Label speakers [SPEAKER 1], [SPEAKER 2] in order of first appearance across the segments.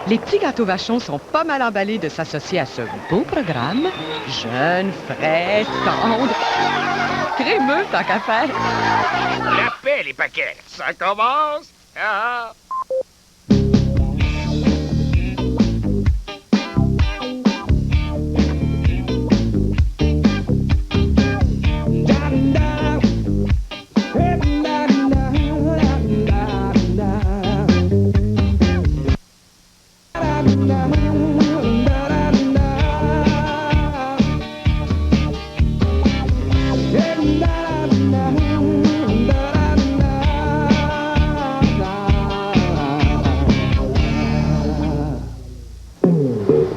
[SPEAKER 1] Les petits gâteaux vachons sont pas mal emballés de s'associer à ce beau programme. Jeune, frais, tendre, crémeux tant qu'à faire.
[SPEAKER 2] La paix, les paquets. Ça commence. Ah.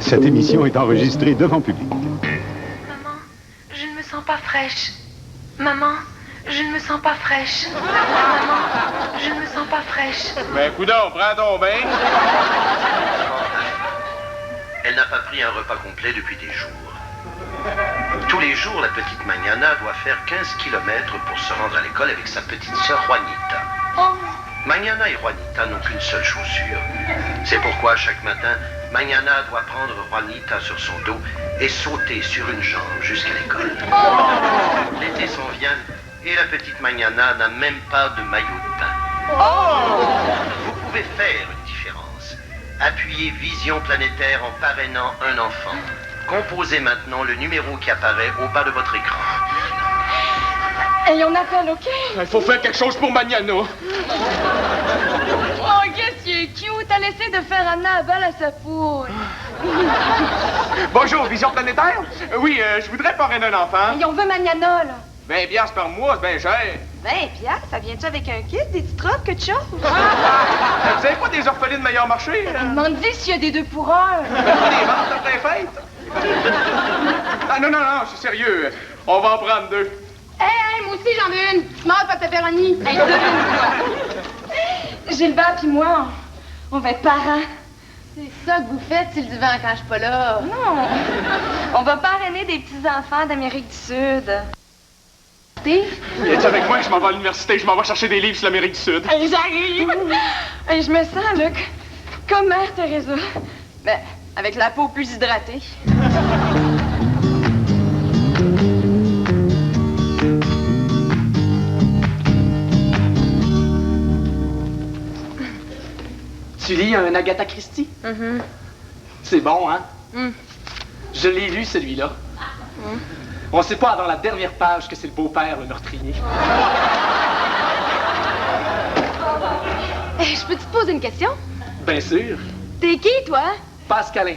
[SPEAKER 3] Cette émission est enregistrée devant public.
[SPEAKER 4] Maman, je ne me sens pas fraîche. Maman, je ne me sens pas fraîche. Maman, je ne me sens pas fraîche.
[SPEAKER 2] Ben, coudonc, prends ton bain.
[SPEAKER 5] Elle n'a pas pris un repas complet depuis des jours. Tous les jours, la petite Magnana doit faire 15 km pour se rendre à l'école avec sa petite sœur Juanita.
[SPEAKER 4] Oh.
[SPEAKER 5] Magnana et Juanita n'ont qu'une seule chaussure. C'est pourquoi chaque matin, Magnana doit prendre Juanita sur son dos et sauter sur une jambe jusqu'à l'école.
[SPEAKER 4] Oh.
[SPEAKER 5] L'été s'en vient et la petite Magnana n'a même pas de maillot de bain.
[SPEAKER 4] Oh.
[SPEAKER 5] Vous pouvez faire une différence. Appuyez Vision Planétaire en parrainant un enfant. Composez maintenant le numéro qui apparaît au bas de votre écran.
[SPEAKER 4] Et on appelle, OK?
[SPEAKER 2] Il faut faire quelque chose pour Magnana.
[SPEAKER 4] Oh, qu'est-ce qui est cute! T'as laissé de faire Anna à balle à sa poule.
[SPEAKER 2] Bonjour, Vision Planétaire. Oui, je voudrais parrainer un enfant.
[SPEAKER 4] Et on veut Magnana, là.
[SPEAKER 2] 20 piastres par mois, c'est bien cher.
[SPEAKER 4] 20 piastres? Ça vient-tu avec un kit, des petites robes, quelque chose?
[SPEAKER 2] Vous avez pas des orphelines meilleur marché?
[SPEAKER 4] Demande-y s'il y a des 2 pour 1.
[SPEAKER 2] Vous faites pas des ventes après les fêtes? Ah non, je suis sérieux. On va en prendre 2.
[SPEAKER 4] Hey, moi aussi j'en veux une. Smart pepperoni. Hey, Gilbert puis moi, on va être parents. C'est ça que vous faites, si le divan quand je suis pas là. Non. On va parrainer des petits-enfants d'Amérique du Sud.
[SPEAKER 2] Viens-tu avec moi? Je m'en vais à l'université. Je m'en vais chercher des livres sur l'Amérique du Sud.
[SPEAKER 4] Hey, j'arrive. Hey, je me sens, là, comme Mère Teresa. Ben, avec la peau plus hydratée.
[SPEAKER 6] Tu lis un Agatha Christie? C'est bon, hein? Je l'ai lu, celui-là. On sait pas avant la dernière page que c'est le beau-père, le meurtrier.
[SPEAKER 4] Hey, je peux te poser une question?
[SPEAKER 6] Bien sûr.
[SPEAKER 4] T'es qui, toi?
[SPEAKER 6] Pascalin,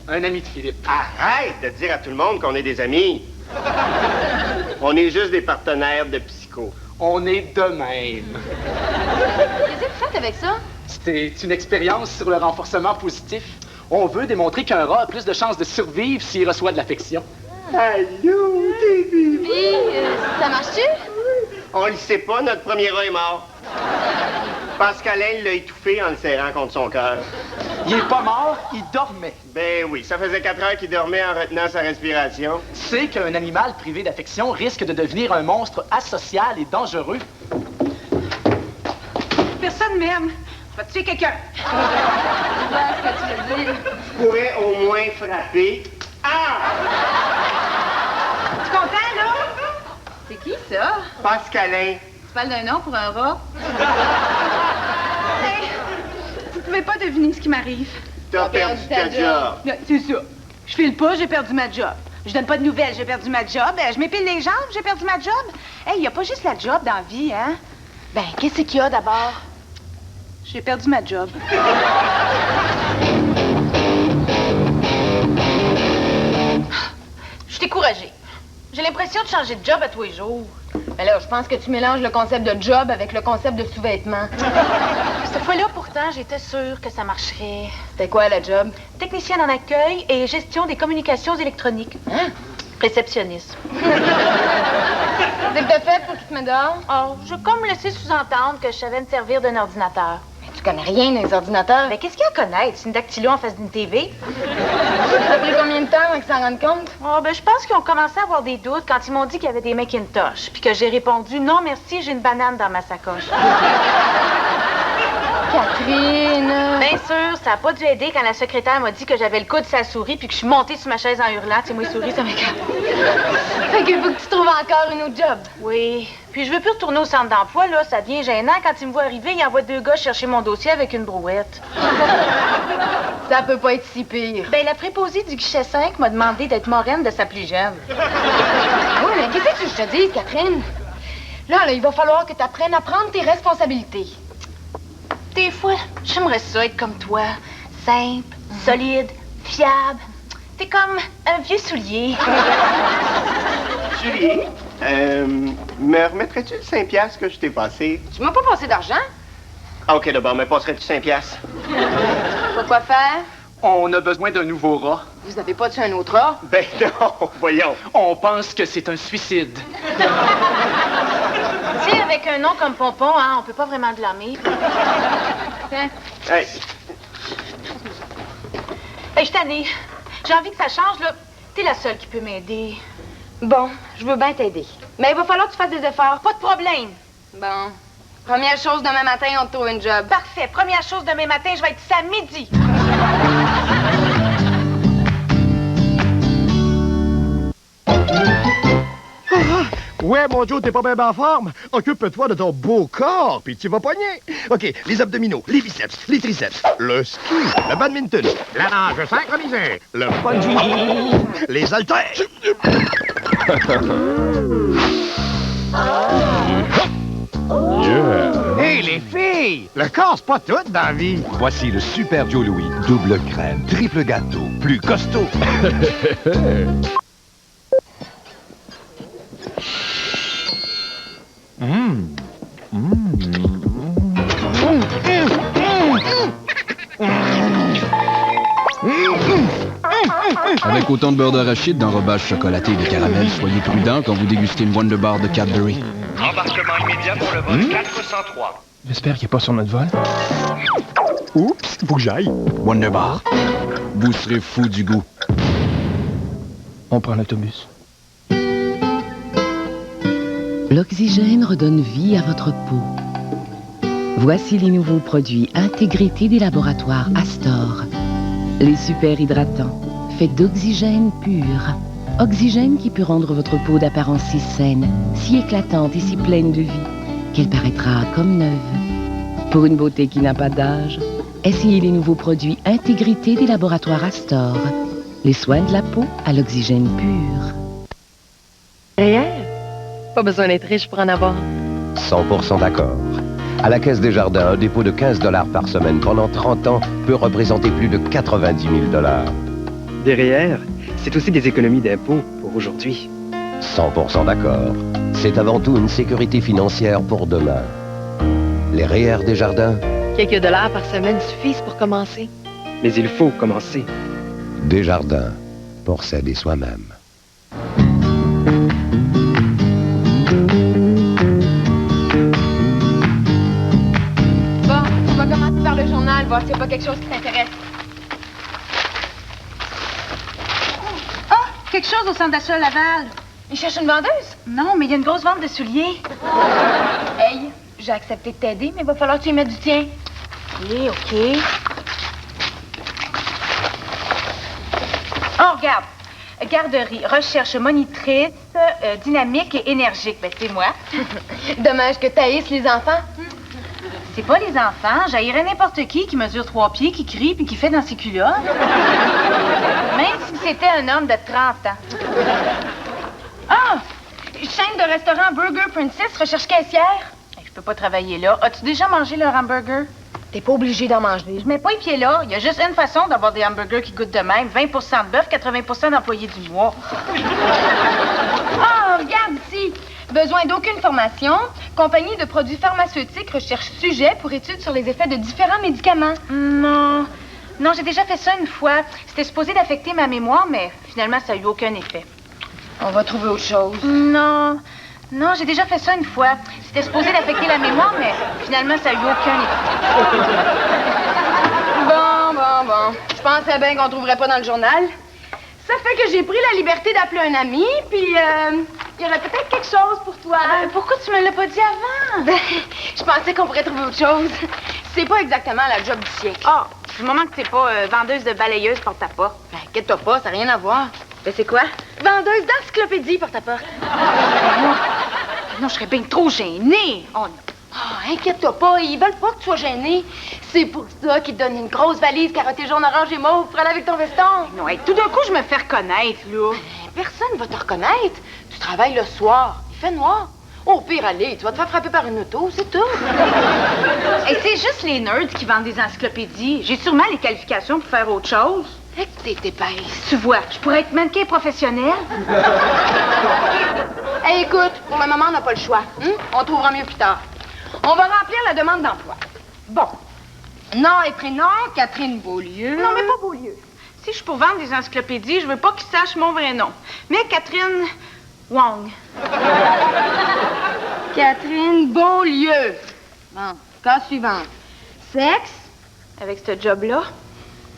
[SPEAKER 6] un ami de Philippe.
[SPEAKER 7] Arrête de dire à tout le monde qu'on est des amis. On est juste des partenaires de psycho.
[SPEAKER 6] On est de même.
[SPEAKER 4] Qu'est-ce que vous faites avec ça?
[SPEAKER 6] C'est une expérience sur le renforcement positif. On veut démontrer qu'un rat a plus de chances de survivre s'il reçoit de l'affection.
[SPEAKER 7] Allô, bébé.
[SPEAKER 4] Puis, ça marche-tu?
[SPEAKER 7] On le sait pas, notre premier rat est mort. Pascalin l'a étouffé en le serrant contre son cœur.
[SPEAKER 6] Il est pas mort, il dormait.
[SPEAKER 7] Ben oui, ça faisait 4 heures qu'il dormait en retenant sa respiration.
[SPEAKER 6] Tu sais qu'un animal privé d'affection risque de devenir un monstre asocial et dangereux.
[SPEAKER 4] Personne m'aime. Va tuer quelqu'un. C'est ce que tu veux dire.
[SPEAKER 7] Tu pourrais au moins frapper. Ah!
[SPEAKER 4] Tu content, là? C'est qui, ça?
[SPEAKER 7] Pascalin.
[SPEAKER 4] Tu parles d'un nom pour un rat? Hey, vous pouvez pas deviner ce qui m'arrive.
[SPEAKER 7] T'as perdu ta job.
[SPEAKER 4] C'est ça. Je file pas, j'ai perdu ma job. Je donne pas de nouvelles, j'ai perdu ma job. Je m'épile les jambes, j'ai perdu ma job. Hey, y a pas juste la job dans la vie, hein? Ben, qu'est-ce qu'il y a d'abord? J'ai perdu ma job. Je suis découragée. J'ai l'impression de changer de job à tous les jours. Mais là, je pense que tu mélanges le concept de job avec le concept de sous-vêtements. Cette fois-là, pourtant, j'étais sûre que ça marcherait. C'était quoi, la job? Technicienne en accueil et gestion des communications électroniques. Hein? Réceptionniste. C'est que t'as fait pour qu'il te mette dehors? Oh, j'ai comme laissé sous-entendre que je savais me servir d'un ordinateur. Mais tu connais rien dans les ordinateurs. Mais qu'est-ce qu'il y a à connaître? C'est une dactylo en face d'une TV? Ça a pris combien de temps avant qu'ils s'en rendent compte? Oh, ben, je pense qu'ils ont commencé à avoir des doutes quand ils m'ont dit qu'il y avait des Macintosh. Puis que j'ai répondu, non, merci, j'ai une banane dans ma sacoche. Catherine! sûr, ça a pas dû aider quand la secrétaire m'a dit que j'avais le coude sur la souris puis que je suis montée sur ma chaise en hurlant. Tu sais, moi, les souris, ça m'écarte.
[SPEAKER 8] Fait qu'il faut que tu trouves encore une autre job.
[SPEAKER 4] Oui. Puis je veux plus retourner au centre d'emploi, là. Ça devient gênant. Quand il me voit arriver, il envoie 2 gars chercher mon dossier avec une brouette.
[SPEAKER 8] Ça peut pas être si pire.
[SPEAKER 4] Ben, la préposée du guichet 5 m'a demandé d'être moraine de sa plus jeune.
[SPEAKER 8] Oui, mais qu'est-ce que tu veux que je te dise, Catherine? Là, il va falloir que tu apprennes à prendre tes responsabilités.
[SPEAKER 4] Des fois, j'aimerais ça être comme toi. Simple, solide, fiable. T'es comme un vieux soulier.
[SPEAKER 7] Julie, me remettrais-tu le 5 piastres que je t'ai passé?
[SPEAKER 8] Tu m'as pas passé d'argent?
[SPEAKER 7] Ah, OK, d'abord, me passerais-tu 5 piastres?
[SPEAKER 8] Pourquoi faire?
[SPEAKER 6] On a besoin d'un nouveau rat.
[SPEAKER 8] Vous avez pas tué un autre rat?
[SPEAKER 7] Ben non, voyons.
[SPEAKER 6] On pense que c'est un suicide.
[SPEAKER 4] Tu sais, avec un nom comme Pompon, hein, on peut pas vraiment blâmer.
[SPEAKER 7] Hey,
[SPEAKER 4] Hey, je suis tannée. J'ai envie que ça change, là. T'es la seule qui peut m'aider.
[SPEAKER 8] Bon, je veux bien t'aider. Mais il va falloir que tu fasses des efforts.
[SPEAKER 4] Pas de problème.
[SPEAKER 8] Bon. Première chose, demain matin, on te trouve une job.
[SPEAKER 4] Parfait. Première chose, demain matin, je vais être ici à midi.
[SPEAKER 9] Ouais, mon Joe, t'es pas bien en forme. Occupe-toi de ton beau corps, puis tu vas pogner. OK, les abdominaux, les biceps, les triceps, le ski, le badminton, la nage synchronisée, le bungee, les haltères. Hey, les filles! Le corps, c'est pas tout dans la vie.
[SPEAKER 3] Voici le Super Joe Louis. Double crème, triple gâteau, plus costaud.
[SPEAKER 10] Avec autant de beurre d'arachide, d'enrobage chocolaté et de caramel, soyez prudent quand vous dégustez une Wonder Bar de Cadbury.
[SPEAKER 11] Embarquement immédiat pour le vol 403.
[SPEAKER 6] J'espère qu'il n'est pas sur notre vol.
[SPEAKER 9] Oups, faut que j'aille.
[SPEAKER 10] Wonder Bar. Vous serez fou du goût.
[SPEAKER 6] On prend l'autobus.
[SPEAKER 12] L'oxygène redonne vie à votre peau. Voici les nouveaux produits Intégrité des laboratoires Astor. Les super hydratants, faits d'oxygène pur. Oxygène qui peut rendre votre peau d'apparence si saine, si éclatante et si pleine de vie, qu'elle paraîtra comme neuve. Pour une beauté qui n'a pas d'âge, essayez les nouveaux produits Intégrité des laboratoires Astor. Les soins de la peau à l'oxygène pur.
[SPEAKER 13] Derrière? Pas besoin d'être riche pour en avoir.
[SPEAKER 14] 100% d'accord. À la Caisse des Jardins, un dépôt de 15 $ par semaine pendant 30 ans peut représenter plus de 90 000 $.
[SPEAKER 15] Derrière, c'est aussi des économies d'impôts pour aujourd'hui.
[SPEAKER 14] 100% d'accord. C'est avant tout une sécurité financière pour demain. Les REER des Jardins.
[SPEAKER 13] Quelques dollars par semaine suffisent pour commencer.
[SPEAKER 15] Mais il faut commencer.
[SPEAKER 14] Desjardins, pour s'aider soi-même.
[SPEAKER 8] Bon, on va commencer par le journal, voir s'il n'y a pas quelque chose qui t'intéresse.
[SPEAKER 4] Oh, quelque chose au centre d'achat Laval.
[SPEAKER 8] Il cherche une vendeuse?
[SPEAKER 4] Non, mais il y a une grosse vente de souliers.
[SPEAKER 8] Hey, j'ai accepté de t'aider, mais il va falloir que tu y mettes du tien.
[SPEAKER 4] OK. Oh, regarde. Garderie, recherche monitrice, dynamique et énergique. Ben, c'est moi.
[SPEAKER 8] Dommage que t'haïsses les enfants.
[SPEAKER 4] C'est pas les enfants. J'haïrais n'importe qui mesure 3 pieds, qui crie puis qui fait dans ses culottes. Même si c'était un homme de 30 ans. Ah! Chaîne de restaurant Burger Princess, recherche caissière. Je peux pas travailler là. As-tu déjà mangé leur hamburger?
[SPEAKER 8] T'es pas obligé d'en manger.
[SPEAKER 4] Je mets pas les pieds là. Il y a juste une façon d'avoir des hamburgers qui goûtent de même. 20 de bœuf, 80 d'employés du mois.
[SPEAKER 8] Ah, regarde ici. Besoin d'aucune formation. Compagnie de produits pharmaceutiques recherche sujet pour études sur les effets de différents médicaments.
[SPEAKER 4] Non. Non, j'ai déjà fait ça une fois. C'était supposé d'affecter ma mémoire, mais finalement, ça n'a eu aucun effet.
[SPEAKER 8] On va trouver autre chose.
[SPEAKER 4] Non. Non, j'ai déjà fait ça une fois. C'était supposé d'affecter la mémoire, mais finalement, ça n'a eu aucun effet.
[SPEAKER 8] Bon. Je pensais bien qu'on trouverait pas dans le journal. Ça fait que j'ai pris la liberté d'appeler un ami, puis il y aurait peut-être quelque chose pour toi.
[SPEAKER 4] Pourquoi tu me l'as pas dit avant?
[SPEAKER 8] Ben, je pensais qu'on pourrait trouver autre chose. C'est pas exactement la job du siècle.
[SPEAKER 4] Ah, Du moment que t'es pas vendeuse de balayeuse porte-à-porte.
[SPEAKER 8] Ben, inquiète-toi pas, ça n'a rien à voir.
[SPEAKER 4] Ben, c'est quoi?
[SPEAKER 8] Vendeuse d'encyclopédie porte-à-porte.
[SPEAKER 4] Non, je serais bien trop gênée. Oh non.
[SPEAKER 8] Ah, inquiète-toi pas, ils veulent pas que tu sois gênée. C'est pour ça qu'ils te donnent une grosse valise carottée jaune, orange et mauve pour aller avec ton veston.
[SPEAKER 4] Non, hey, tout d'un coup, je me fais reconnaître, là.
[SPEAKER 8] Personne va te reconnaître. Tu travailles le soir. Il fait noir. Au pire, allez, tu vas te faire frapper par une auto, c'est tout.
[SPEAKER 4] Et c'est juste les nerds qui vendent des encyclopédies. J'ai sûrement les qualifications pour faire autre chose.
[SPEAKER 8] Fait que t'es épaisse.
[SPEAKER 4] Tu vois, je pourrais être mannequin professionnel.
[SPEAKER 8] Hey, écoute, pour ma maman, on n'a pas le choix. On trouvera mieux plus tard. On va remplir la demande d'emploi. Bon. Nom et prénom, Catherine Beaulieu.
[SPEAKER 4] Non, mais pas Beaulieu. Si je suis pour vendre des encyclopédies, je veux pas qu'ils sachent mon vrai nom. Mais Catherine Wong.
[SPEAKER 8] Catherine Beaulieu. Bon, cas suivant. Sexe?
[SPEAKER 4] Avec ce job-là,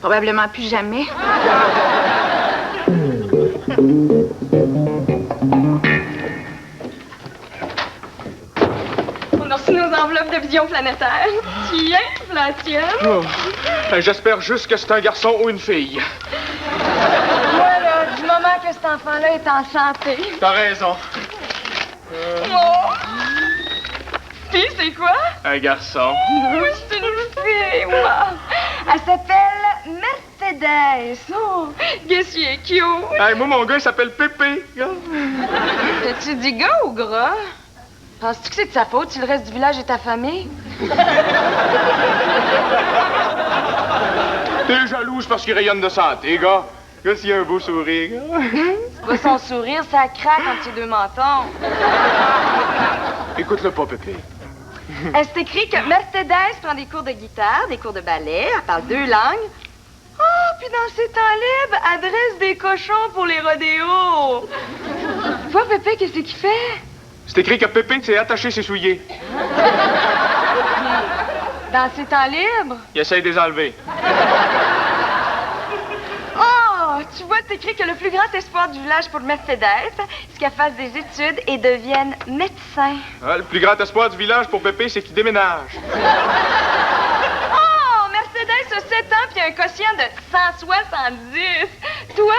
[SPEAKER 4] probablement plus jamais.
[SPEAKER 13] On a reçu nos enveloppes de vision planétaire. Tiens, la tienne.
[SPEAKER 2] Oh. J'espère juste que c'est un garçon ou une fille.
[SPEAKER 13] Moi, là, du moment que cet enfant-là est en santé.
[SPEAKER 2] T'as raison.
[SPEAKER 13] Oh! Puis, c'est quoi?
[SPEAKER 2] Un garçon.
[SPEAKER 13] Oui, c'est une fille, moi. Elle s'appelle Mercedes. Oh, qu'est-ce qui est cute.
[SPEAKER 2] Hey, moi, mon gars, il s'appelle Pépé.
[SPEAKER 13] T'as-tu dit gars ou gras? Penses-tu que c'est de sa faute si le reste du village est ta famille?
[SPEAKER 2] T'es jalouse parce qu'il rayonne de santé, gars. Gars, s'il a un beau sourire.
[SPEAKER 13] C'est pas son sourire, ça craque entre ses deux mentons.
[SPEAKER 2] Écoute-le pas, Pépé.
[SPEAKER 13] Elle s'est écrit que Mercedes prend des cours de guitare, des cours de ballet, elle parle 2 langues. Ah, puis dans ses temps libres, elle dresse des cochons pour les rodéos. Toi, Pépé, qu'est-ce qu'il fait?
[SPEAKER 2] C'est écrit que Pépé s'est attaché ses souliers.
[SPEAKER 13] Dans ses temps libres?
[SPEAKER 2] Il essaye de les enlever.
[SPEAKER 13] Oh, tu vois, c'est écrit que le plus grand espoir du village pour Mercedes, c'est qu'elle fasse des études et devienne médecin.
[SPEAKER 2] Ah, le plus grand espoir du village pour Pépé, c'est qu'il déménage.
[SPEAKER 13] Oh, Mercedes a 7 ans puis un quotient de 170. Toi?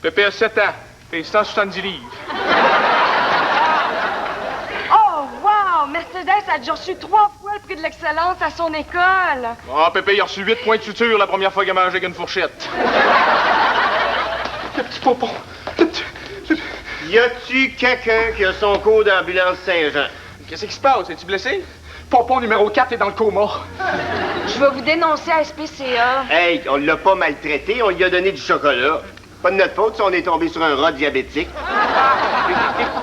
[SPEAKER 2] Pépé a 7 ans et 170 livres.
[SPEAKER 13] Oh, wow! Mercedes a déjà reçu 3 fois le prix de l'excellence à son école.
[SPEAKER 2] Ah, Pépé, il a reçu 8 points de suture la première fois qu'il a mangé avec une fourchette. Le petit pompon.
[SPEAKER 7] Y a-tu quelqu'un qui a son cours d'ambulance Saint-Jean?
[SPEAKER 2] Qu'est-ce qui se passe? Es-tu blessé? Pompon numéro 4 est dans le coma.
[SPEAKER 13] Je vais vous dénoncer à SPCA.
[SPEAKER 7] Hey, on l'a pas maltraité, on lui a donné du chocolat. Pas de notre faute si on est tombé sur un rat diabétique.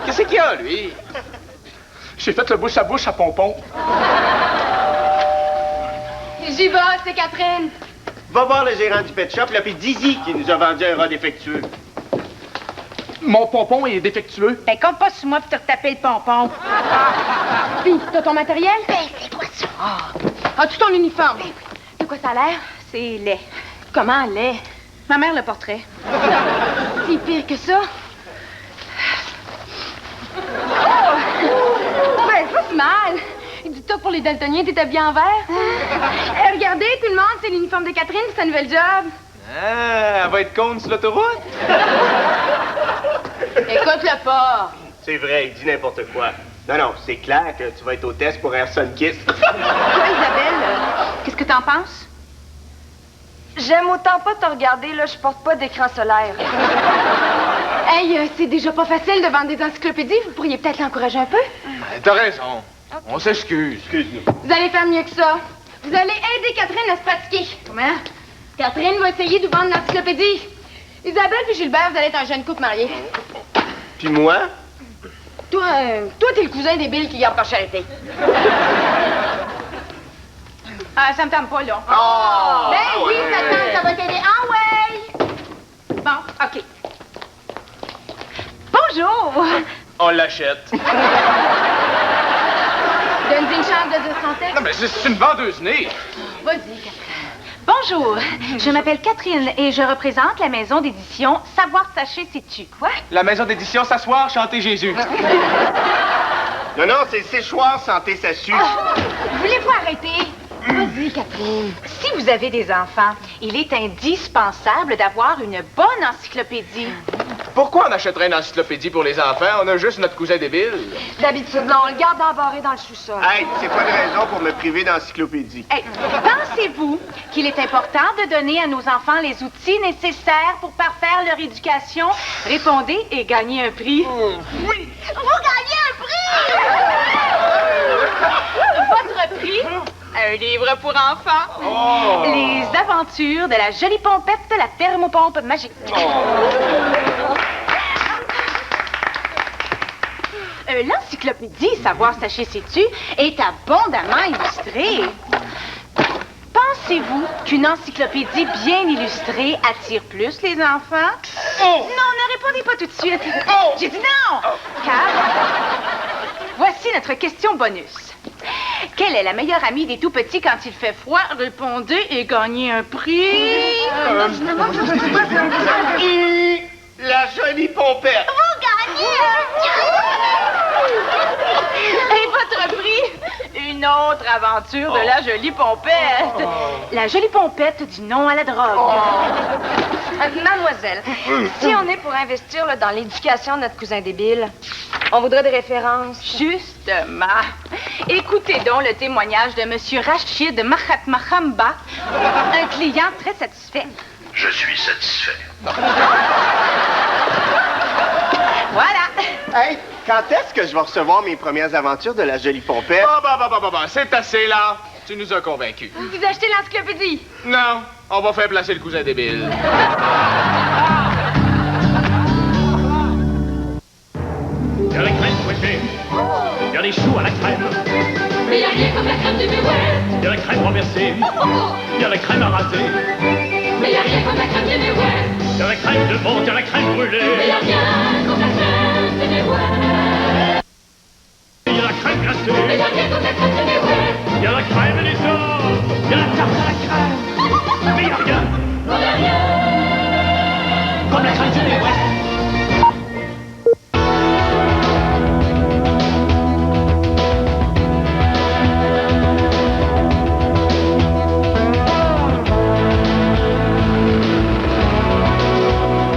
[SPEAKER 2] Qu'est-ce qu'il y a, lui? J'ai fait le bouche à bouche à Pompon.
[SPEAKER 8] J'y vais, c'est Catherine.
[SPEAKER 7] Va voir le gérant du pet shop, là, puis dis-y qu'il nous a vendu un rat défectueux.
[SPEAKER 2] Mon Pompon est défectueux.
[SPEAKER 4] Ben, compte pas sur moi pour te retaper le pompon.
[SPEAKER 8] Puis, t'as ton matériel?
[SPEAKER 4] Ben, c'est quoi ça?
[SPEAKER 8] As-tu ton uniforme? De quoi ça a l'air?
[SPEAKER 4] C'est laid.
[SPEAKER 8] Comment laid?
[SPEAKER 4] Ma mère le portrait.
[SPEAKER 8] C'est pire que ça? Ben, pas si mal. Dis-toi pour les daltoniens, t'étais bien en vert. Hey, regardez, tout le monde, c'est l'uniforme de Catherine, c'est sa nouvelle job.
[SPEAKER 2] Ah, elle va être con sur l'autoroute?
[SPEAKER 8] Écoute-le pas.
[SPEAKER 7] C'est vrai, il dit n'importe quoi. Non, c'est clair que tu vas être hôtesse pour Airson Kiss.
[SPEAKER 4] Toi, Isabelle, qu'est-ce que t'en penses?
[SPEAKER 13] J'aime autant pas te regarder, là, je porte pas d'écran solaire.
[SPEAKER 8] Hey, c'est déjà pas facile de vendre des encyclopédies. Vous pourriez peut-être l'encourager un peu?
[SPEAKER 2] T'as raison. On s'excuse.
[SPEAKER 7] Excuse-nous.
[SPEAKER 8] Vous allez faire mieux que ça. Vous allez aider Catherine à se pratiquer. Comment? Catherine va essayer de vous vendre l'encyclopédie. Isabelle puis Gilbert, vous allez être un jeune couple marié.
[SPEAKER 7] Puis moi?
[SPEAKER 8] Toi, t'es le cousin des Billes qui garde par charité.
[SPEAKER 4] Ah, ça me tente pas, là.
[SPEAKER 7] Oh!
[SPEAKER 8] Ben oui, ça va t'aider. Ah ouais!
[SPEAKER 4] Bon, OK. Bonjour!
[SPEAKER 2] On l'achète.
[SPEAKER 8] Donne-lui une chance de dire son texte.
[SPEAKER 2] Non, mais c'est une vendeuse née.
[SPEAKER 8] Vas-y, Catherine.
[SPEAKER 4] Bonjour, je m'appelle Catherine et je représente la maison d'édition Savoir Sacher C'est-tu. Quoi?
[SPEAKER 2] La maison d'édition S'asseoir, chanter Jésus.
[SPEAKER 7] Non, c'est séchoir, santé, ça sue.
[SPEAKER 8] Voulez-vous arrêter?
[SPEAKER 13] Vas-y, Catherine.
[SPEAKER 4] Si vous avez des enfants, il est indispensable d'avoir une bonne encyclopédie.
[SPEAKER 2] Pourquoi on achèterait une encyclopédie pour les enfants? On a juste notre cousin débile.
[SPEAKER 13] D'habitude, non, on le garde embarré dans le sous-sol.
[SPEAKER 7] Hey, c'est pas de raison pour me priver d'encyclopédie.
[SPEAKER 4] Hey, pensez-vous qu'il est important de donner à nos enfants les outils nécessaires pour parfaire leur éducation? Répondez et gagnez un prix.
[SPEAKER 8] Oui! Vous gagnez un prix!
[SPEAKER 4] Votre prix? Un livre pour enfants.
[SPEAKER 2] Oh.
[SPEAKER 4] Les aventures de la jolie pompette, la thermopompe magique. L'encyclopédie Savoir Sacher Sais-tu est abondamment illustrée. Pensez-vous qu'une encyclopédie bien illustrée attire plus les enfants? Non, ne répondez pas tout de suite. J'ai dit non! Car voici notre question bonus. Quelle est la meilleure amie des tout-petits quand il fait froid? Répondez et gagnez un prix.
[SPEAKER 7] La jolie pompette.
[SPEAKER 8] Vous gagnez
[SPEAKER 4] Et votre prix? Une autre aventure de la jolie pompette. La jolie pompette dit non à la drogue.
[SPEAKER 13] Mademoiselle, si on est pour investir là, dans l'éducation de notre cousin débile, on voudrait des références.
[SPEAKER 4] Justement. Écoutez donc le témoignage de M. Rachid Mahatma Khamba, un client très satisfait.
[SPEAKER 5] Je suis satisfait.
[SPEAKER 4] Voilà.
[SPEAKER 7] Hey, quand est-ce que je vais recevoir mes premières aventures de la jolie pompette?
[SPEAKER 2] C'est assez, là. Tu nous as convaincus.
[SPEAKER 8] Vous achetez l'encyclopédie?
[SPEAKER 2] Non, on va faire placer le cousin débile.
[SPEAKER 16] Il y a la crème fouettée. Il y a les choux à la crème.
[SPEAKER 17] Mais y a rien comme la crème de May-West.
[SPEAKER 16] Il y a la crème renversée. Il y a la crème à raser.
[SPEAKER 17] Mais y a rien comme la crème de May-West.
[SPEAKER 16] Il y a la crème de menthe, il y a la crème brûlée.
[SPEAKER 17] Mais y a rien comme la crème de May-West.
[SPEAKER 16] Il y a la crème glacée.
[SPEAKER 17] Mais y a rien comme la crème de May-West.
[SPEAKER 16] Il y a la crème des hommes. Il y a la tarte à la crème. Mais il y a rien.
[SPEAKER 17] Non, y a rien.
[SPEAKER 16] Comme la crème de May-West.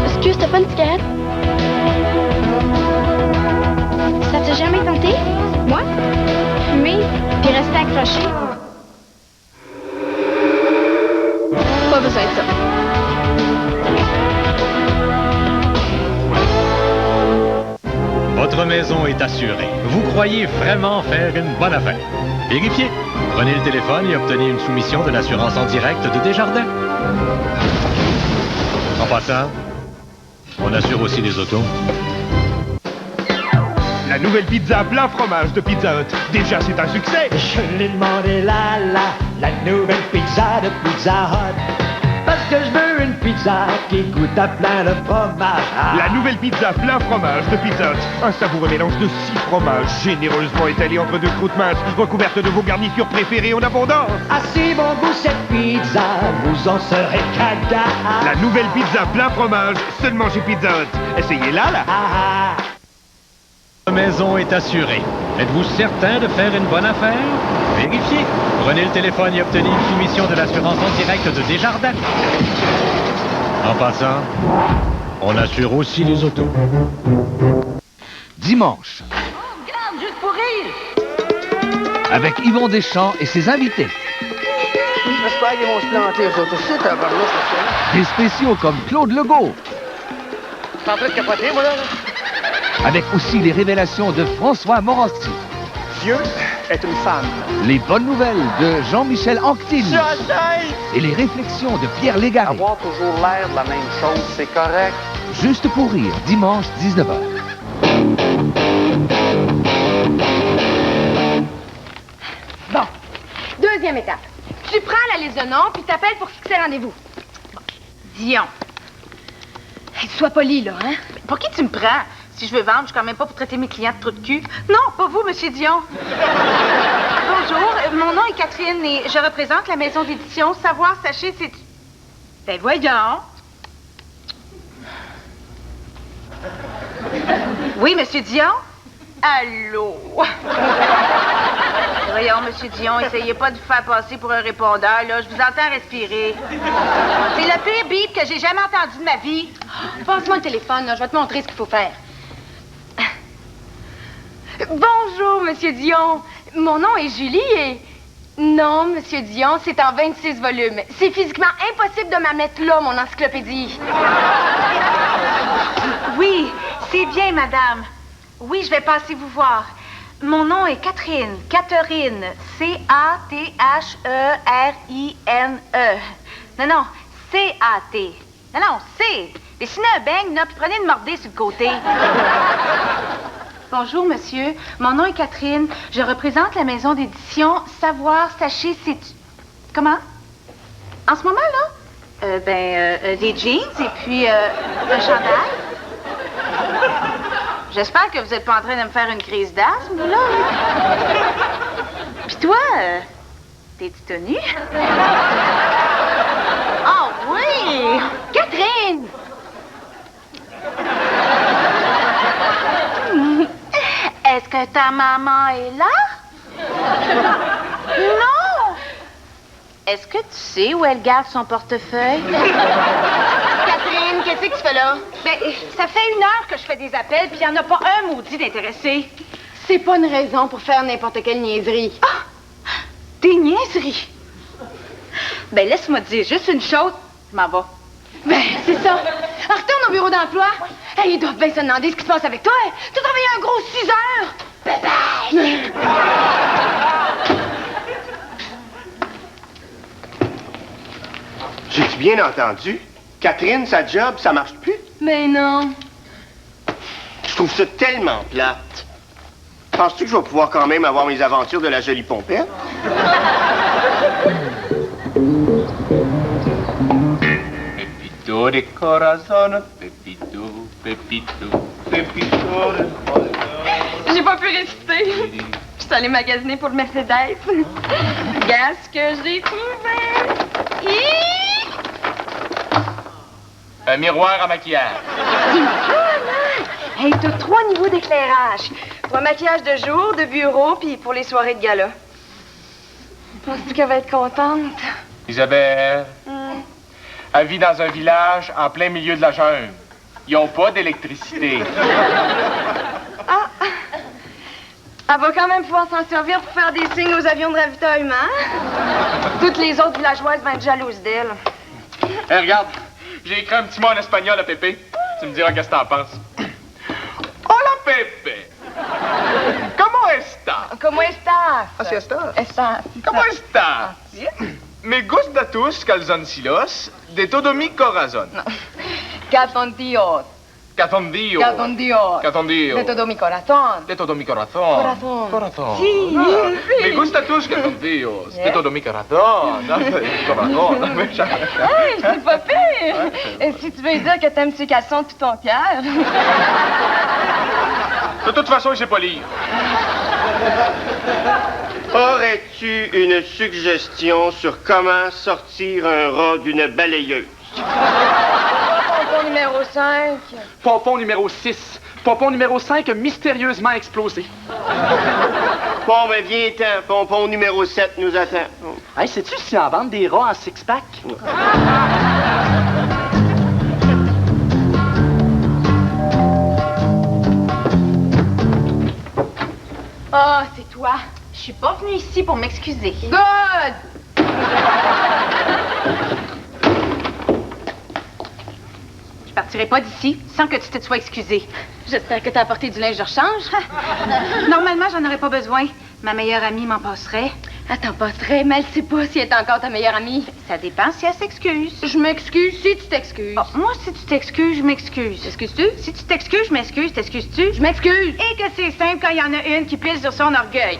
[SPEAKER 8] Excuse, t'as pas une cigarette? Ça t'a jamais tenté? Moi? Fumer, puis rester accroché? Pas besoin de ça.
[SPEAKER 18] Votre maison est assurée. Vous croyez vraiment faire une bonne affaire? Vérifiez. Prenez le téléphone et obtenez une soumission de l'assurance en direct de Desjardins. En passant, on assure aussi les autos.
[SPEAKER 9] La nouvelle pizza à plein fromage de Pizza Hut. Déjà, c'est un succès.
[SPEAKER 19] Je l'ai demandé la nouvelle pizza de Pizza Hut. Parce que je veux une pizza qui goûte à plein de fromage.
[SPEAKER 9] La nouvelle pizza plein fromage de Pizza Hut. Un savoureux mélange de 6 fromages, généreusement étalés entre 2 croûtes minces, recouvertes de vos garnitures préférées en abondance.
[SPEAKER 19] Ah si bon goût cette pizza, vous en serez caca.
[SPEAKER 9] La nouvelle pizza plein fromage, seulement chez Pizza Hut. Essayez-la, là.
[SPEAKER 18] Votre maison est assurée. Êtes-vous certain de faire une bonne affaire? Vérifiez. Prenez le téléphone et obtenez une soumission de l'assurance en direct de Desjardins. En passant, on assure aussi les autos.
[SPEAKER 20] Dimanche,
[SPEAKER 4] Regarde, juste pour rire.
[SPEAKER 20] avec Yvon Deschamps et ses invités.
[SPEAKER 7] J'espère qu'ils vont se planter, eux autres aussi, tabarnak.
[SPEAKER 20] Des spéciaux comme Claude Legault.
[SPEAKER 7] T'es en train de capoter, moi, là?
[SPEAKER 20] Avec aussi les révélations de François Morancy.
[SPEAKER 7] Dieu est une femme.
[SPEAKER 20] Les bonnes nouvelles de Jean-Michel Anctil. Et les réflexions de Pierre Légaré.
[SPEAKER 21] Avoir toujours l'air de la même chose, c'est correct.
[SPEAKER 20] Juste pour rire, dimanche 19h.
[SPEAKER 8] Bon. Deuxième étape. Tu prends la liste de noms, puis t'appelles pour fixer rendez-vous.
[SPEAKER 4] Dion.
[SPEAKER 8] Hey, sois poli, là, hein?
[SPEAKER 4] Pour qui tu me prends? Si je veux vendre, je suis quand même pas pour traiter mes clients de trous de cul. Non, pas vous, Monsieur Dion. Bonjour, mon nom est Catherine et je représente la maison d'édition Savoir Sacher C'est... Ben voyons. Oui, Monsieur Dion? Allô?
[SPEAKER 1] Voyons, Monsieur Dion, essayez pas de vous faire passer pour un répondeur, là. Je vous entends respirer. C'est le pire bip que j'ai jamais entendu de ma vie.
[SPEAKER 8] Passe-moi le téléphone, là. Je vais te montrer ce qu'il faut faire. Bonjour, Monsieur Dion. Mon nom est Julie et... Non, Monsieur Dion, c'est en 26 volumes. C'est physiquement impossible de m'en mettre là, mon encyclopédie.
[SPEAKER 1] Oui, c'est bien, madame. Oui, je vais passer vous voir. Mon nom est Catherine. Catherine. C-A-T-H-E-R-I-N-E. Non, non, C-A-T. Non, C. Dessinez un beigne, là, puis prenez une mordée sur le côté. Bonjour, monsieur. Mon nom est Catherine. Je représente la maison d'édition Savoir, Sachez, C'est... Comment? En ce moment-là? Des jeans et puis un chandail. J'espère que vous n'êtes pas en train de me faire une crise d'asthme, là. Puis toi, t'es-tu tenue? Ah oui!
[SPEAKER 8] Catherine!
[SPEAKER 1] Est-ce que ta maman est là? Non! Est-ce que tu sais où elle garde son portefeuille?
[SPEAKER 8] Catherine, qu'est-ce que tu fais là?
[SPEAKER 1] Ben, ça fait 1 heure que je fais des appels, puis il n'y en a pas un maudit d'intéressé.
[SPEAKER 8] C'est pas une raison pour faire n'importe quelle niaiserie.
[SPEAKER 1] Ah! Des niaiseries? Ben, laisse-moi te dire juste une chose, je m'en vais.
[SPEAKER 8] Ben, c'est ça. Retourne au bureau d'emploi. Hey, ils doivent bien se demander ce qui se passe avec toi. Tu as travaillé un gros 6 heures. Bye-bye!
[SPEAKER 7] J'ai-tu bien entendu? Catherine, sa job, ça marche plus?
[SPEAKER 8] Mais non.
[SPEAKER 7] Je trouve ça tellement plate. Penses-tu que je vais pouvoir quand même avoir mes aventures de la jolie pompette?
[SPEAKER 2] Pepito de corazon, Pepito, Pepito, Pepito de corazon.
[SPEAKER 8] J'ai pas pu réciter. Je suis allée magasiner pour le Mercedes. Regarde ce que j'ai trouvé.
[SPEAKER 2] Un miroir à maquillage.
[SPEAKER 13] Hey, t'as 3 niveaux d'éclairage. Pour un maquillage de jour, de bureau, puis pour les soirées de gala. Penses-tu qu'elle va être contente?
[SPEAKER 2] Isabelle, elle vit dans un village en plein milieu de la jungle. Ils n'ont pas d'électricité.
[SPEAKER 13] Ah! Elle va quand même pouvoir s'en servir pour faire des signes aux avions de ravitaillement. Toutes les autres villageoises vont être jalouses d'elle.
[SPEAKER 2] Hey, regarde, j'ai écrit un petit mot en espagnol à Pépé. Tu me diras qu'est-ce que t'en penses. Hola, Pepe. ¿Cómo estás?
[SPEAKER 8] ¿Cómo estás?
[SPEAKER 2] Así estás.
[SPEAKER 8] Estás.
[SPEAKER 2] ¿Cómo estás? Me gusta tus calzoncillos de todo mi corazón.
[SPEAKER 8] Calzoncillos.
[SPEAKER 2] Calzoncillos.
[SPEAKER 8] Calzoncillos.
[SPEAKER 2] Calzoncillos.
[SPEAKER 8] De todo mi corazón.
[SPEAKER 2] De todo mi corazón.
[SPEAKER 8] Corazón.
[SPEAKER 2] Corazón.
[SPEAKER 8] Sí.
[SPEAKER 2] Ah,
[SPEAKER 8] Sí.
[SPEAKER 2] Me gusta tus calzoncillos.
[SPEAKER 8] Yeah.
[SPEAKER 2] De todo mi corazón. Corazón.
[SPEAKER 13] Hey, c'est pas pire! Et si tu veux dire que t'aimes tes caleçons de tout ton cœur?
[SPEAKER 2] De toute façon, je sais pas lire.
[SPEAKER 7] Aurais-tu une suggestion sur comment sortir un rat d'une balayeuse?
[SPEAKER 13] Pompon numéro 5.
[SPEAKER 6] Pompon numéro 6. Pompon numéro 5 mystérieusement explosé.
[SPEAKER 7] Bon, ben viens-t'en. Pompon numéro 7 nous attend.
[SPEAKER 6] Hey, sais-tu si en vente des rats en six-pack?
[SPEAKER 8] Ah, c'est toi.
[SPEAKER 1] Je suis pas venue ici pour m'excuser.
[SPEAKER 8] Good!
[SPEAKER 1] Je partirai pas d'ici sans que tu te sois excusée.
[SPEAKER 8] J'espère que t'as apporté du linge de rechange.
[SPEAKER 1] Normalement, j'en aurais pas besoin. Ma meilleure amie m'en passerait.
[SPEAKER 8] Elle t'en passerait, mais elle sait pas si elle est encore ta meilleure amie.
[SPEAKER 1] Ça dépend si elle s'excuse.
[SPEAKER 8] Je m'excuse si tu t'excuses.
[SPEAKER 1] Oh, moi, si tu t'excuses, je m'excuse.
[SPEAKER 8] T'excuses-tu?
[SPEAKER 1] Si tu t'excuses, je m'excuse. T'excuses-tu?
[SPEAKER 8] Je m'excuse.
[SPEAKER 1] Et que c'est simple quand il y en a une qui pile sur son orgueil.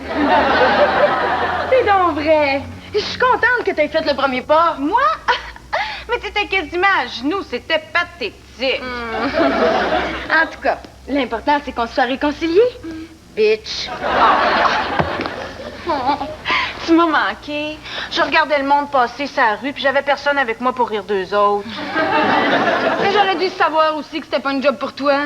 [SPEAKER 8] C'est donc vrai. Je suis contente que t'aies fait le premier pas.
[SPEAKER 1] Moi? Mais t'étais quasiment à genoux. C'était pathétique.
[SPEAKER 8] En tout cas, l'important, c'est qu'on se soit réconciliés. Bitch.
[SPEAKER 1] Tu m'as manqué. Je regardais le monde passer sa rue, puis j'avais personne avec moi pour rire d'eux autres.
[SPEAKER 8] Mais j'aurais dû savoir aussi que c'était pas une job pour toi.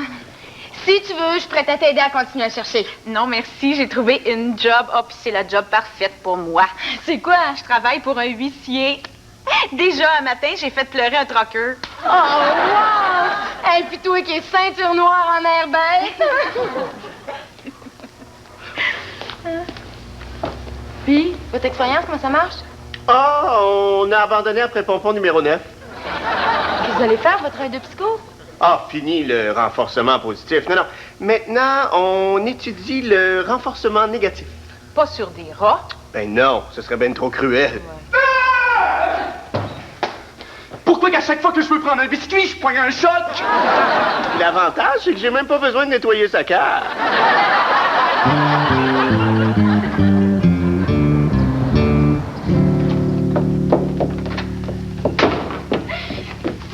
[SPEAKER 4] Si tu veux, je suis prête à t'aider à continuer à chercher.
[SPEAKER 1] Non, merci, j'ai trouvé une job. Oh, puis c'est la job parfaite pour moi.
[SPEAKER 4] C'est quoi?
[SPEAKER 1] Je travaille pour un huissier. Déjà, un matin, j'ai fait pleurer un trucker.
[SPEAKER 4] Oh, wow! Hey, puis toi qui es ceinture noire en air bête. Puis, votre expérience, comment ça marche?
[SPEAKER 7] Ah, on a abandonné après pompon numéro 9.
[SPEAKER 4] Qu'est-ce que vous allez faire, votre travail de psycho?
[SPEAKER 7] Ah, fini le renforcement positif. Non, non. Maintenant, on étudie le renforcement négatif.
[SPEAKER 1] Pas sur des rats.
[SPEAKER 7] Ben non, ce serait ben trop cruel.
[SPEAKER 2] Pourquoi qu'à chaque fois que je veux prendre un biscuit, je pogne un choc?
[SPEAKER 7] L'avantage, c'est que j'ai même pas besoin de nettoyer sa carte.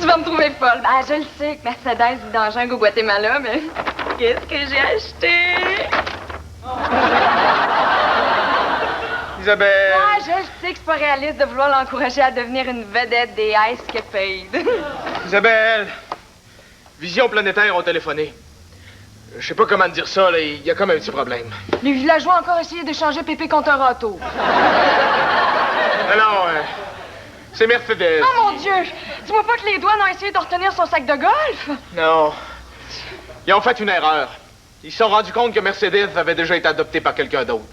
[SPEAKER 13] Tu vas me trouver folle. Ah, je le sais que Mercedes vit dans la jungle au Guatemala, mais qu'est-ce que j'ai acheté?
[SPEAKER 2] Isabelle!
[SPEAKER 13] Ah, je le sais que c'est pas réaliste de vouloir l'encourager à devenir une vedette des Ice Capades.
[SPEAKER 2] Isabelle! Vision planétaire ont téléphoné. Je sais pas comment te dire ça, là. Il y a comme un petit problème.
[SPEAKER 8] Les villageois ont encore essayé d'échanger Pépé contre un râteau.
[SPEAKER 2] Alors, c'est Mercedes.
[SPEAKER 8] Oh mon Dieu! Dis-moi pas que les douanes ont essayé de retenir son sac de golf?
[SPEAKER 2] Non. Ils ont fait une erreur. Ils se sont rendus compte que Mercedes avait déjà été adoptée par quelqu'un d'autre.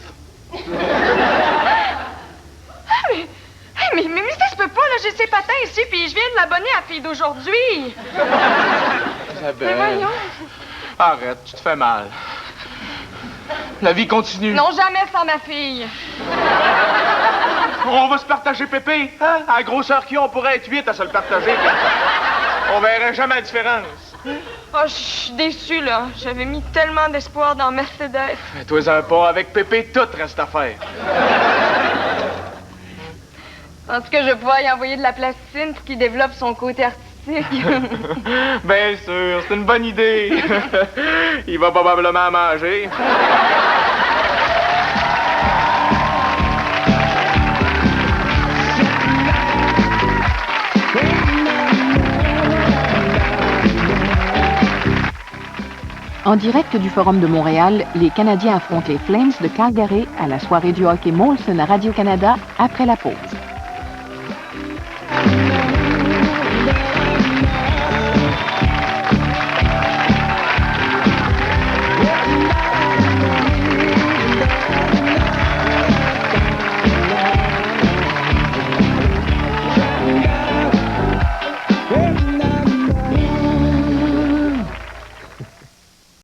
[SPEAKER 8] Mais ça se peut pas, là. J'ai ses patins ici, puis je viens de l'abonner à la fille d'aujourd'hui.
[SPEAKER 2] Isabelle.
[SPEAKER 8] Mais voyons.
[SPEAKER 2] Arrête, tu te fais mal. La vie continue.
[SPEAKER 8] Non, jamais sans ma fille.
[SPEAKER 2] On va se partager Pépé. Hein? À la grosseur qu'ils ont, on pourrait être 8 à se le partager. On verrait jamais la différence.
[SPEAKER 13] Oh, je suis déçue, là. J'avais mis tellement d'espoir dans Mercedes.
[SPEAKER 2] Fais-toi un pas avec Pépé, tout reste à faire.
[SPEAKER 13] En tout cas, je vais pouvoir y envoyer de la plasticine pour qu'il développe son côté artistique.
[SPEAKER 2] Bien sûr, c'est une bonne idée. Il va probablement manger.
[SPEAKER 3] En direct du Forum de Montréal, les Canadiens affrontent les Flames de Calgary à la soirée du hockey Molson à Radio-Canada après la pause.